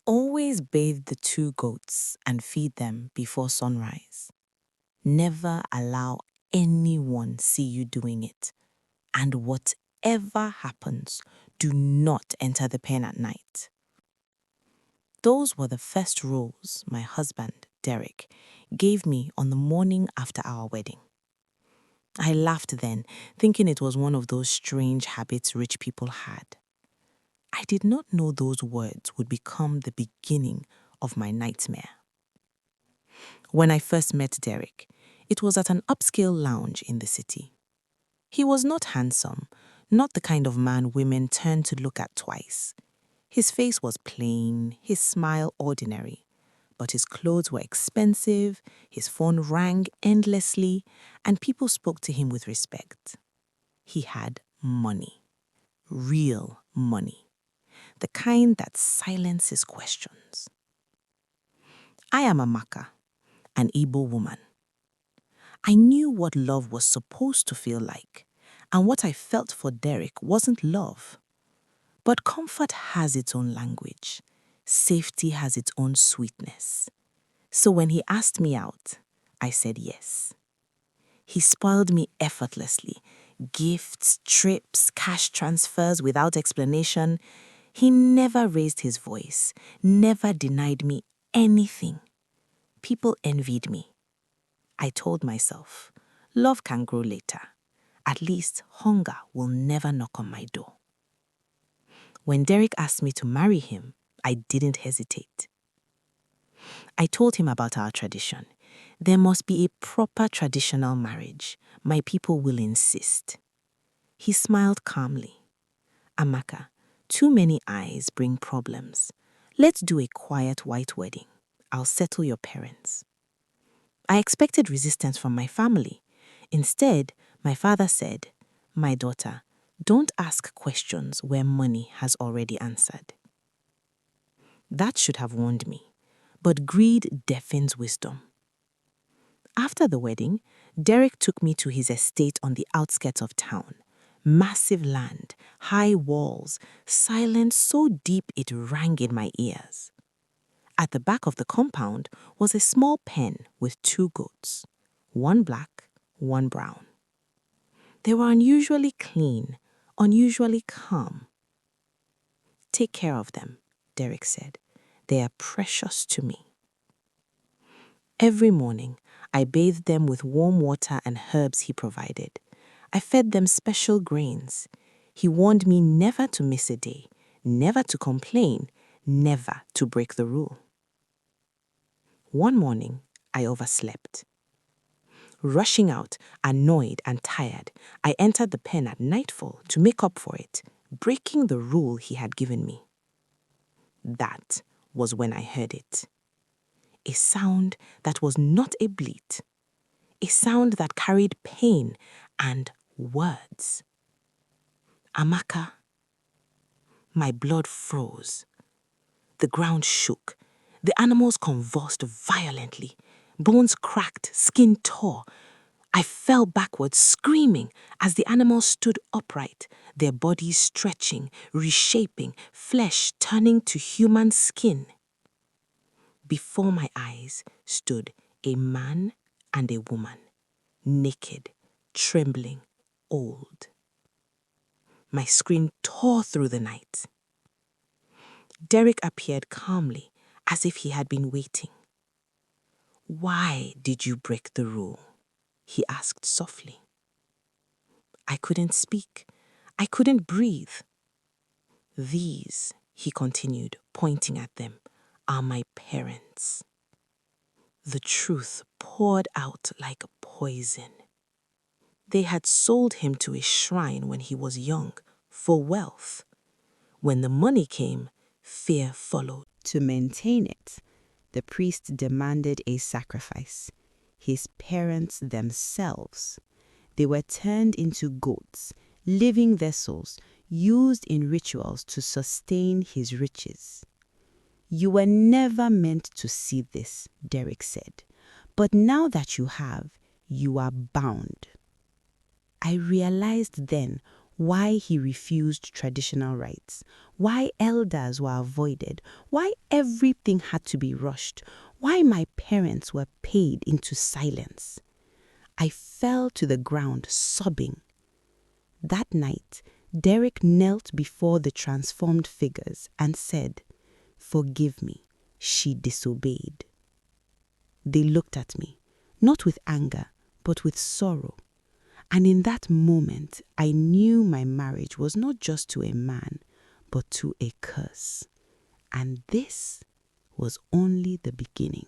Always bathe the two goats and feed them before sunrise. Never allow anyone see you doing it. And whatever happens, do not enter the pen at night. Those were the first rules my husband, Derek, gave me on the morning after our wedding. I laughed then, thinking it was one of those strange habits rich people had. I did not know those words would become the beginning of my nightmare. When I first met Derek, it was at an upscale lounge in the city. He was not handsome, not the kind of man women turn to look at twice. His face was plain, his smile ordinary, but his clothes were expensive, his phone rang endlessly, and people spoke to him with respect. He had money, real money, the kind that silences questions. I am Amaka, an Igbo woman. I knew what love was supposed to feel like, and what I felt for Derek wasn't love. But comfort has its own language. Safety has its own sweetness. So when he asked me out, I said yes. He spoiled me effortlessly. Gifts, trips, cash transfers without explanation. He never raised his voice, never denied me anything. People envied me. I told myself, love can grow later. At least hunger will never knock on my door. When Derek asked me to marry him, I didn't hesitate. I told him about our tradition. There must be a proper traditional marriage. My people will insist. He smiled calmly. Amaka, too many eyes bring problems. Let's do a quiet white wedding. I'll settle your parents. I expected resistance from my family. Instead, my father said, "My daughter, don't ask questions where money has already answered." That should have warned me, but greed deafens wisdom. After the wedding, Derek took me to his estate on the outskirts of town. Massive land, high walls, silence so deep it rang in my ears. At the back of the compound was a small pen with two goats, one black, one brown. They were unusually clean, unusually calm. "Take care of them," Derek said. "They are precious to me." Every morning, I bathed them with warm water and herbs he provided. I fed them special grains. He warned me never to miss a day, never to complain, never to break the rule. One morning, I overslept. Rushing out, annoyed and tired, I entered the pen at nightfall to make up for it, breaking the rule he had given me. That was when I heard it. A sound that was not a bleat. A sound that carried pain and words. "Amaka." My blood froze. The ground shook. The animals convulsed violently. Bones cracked, skin tore. I fell backwards, screaming, as the animals stood upright, their bodies stretching, reshaping, flesh turning to human skin. Before my eyes stood a man and a woman, naked, trembling, old. My scream tore through the night. Derek appeared calmly, as if he had been waiting. "Why did you break the rule?" he asked softly. I couldn't speak. I couldn't breathe. "These," he continued, pointing at them, "are my parents." The truth poured out like poison. They had sold him to a shrine when he was young, for wealth. When the money came, fear followed. To maintain it, the priest demanded a sacrifice. His parents themselves. They were turned into goats, living vessels, used in rituals to sustain his riches. "You were never meant to see this," Derek said. "But now that you have, you are bound." I realized then why he refused traditional rites, why elders were avoided, why everything had to be rushed, why my parents were paid into silence. I fell to the ground sobbing. That night, Derek knelt before the transformed figures and said, "Forgive me, she disobeyed." They looked at me, not with anger, but with sorrow. And in that moment, I knew my marriage was not just to a man, but to a curse. And this was only the beginning.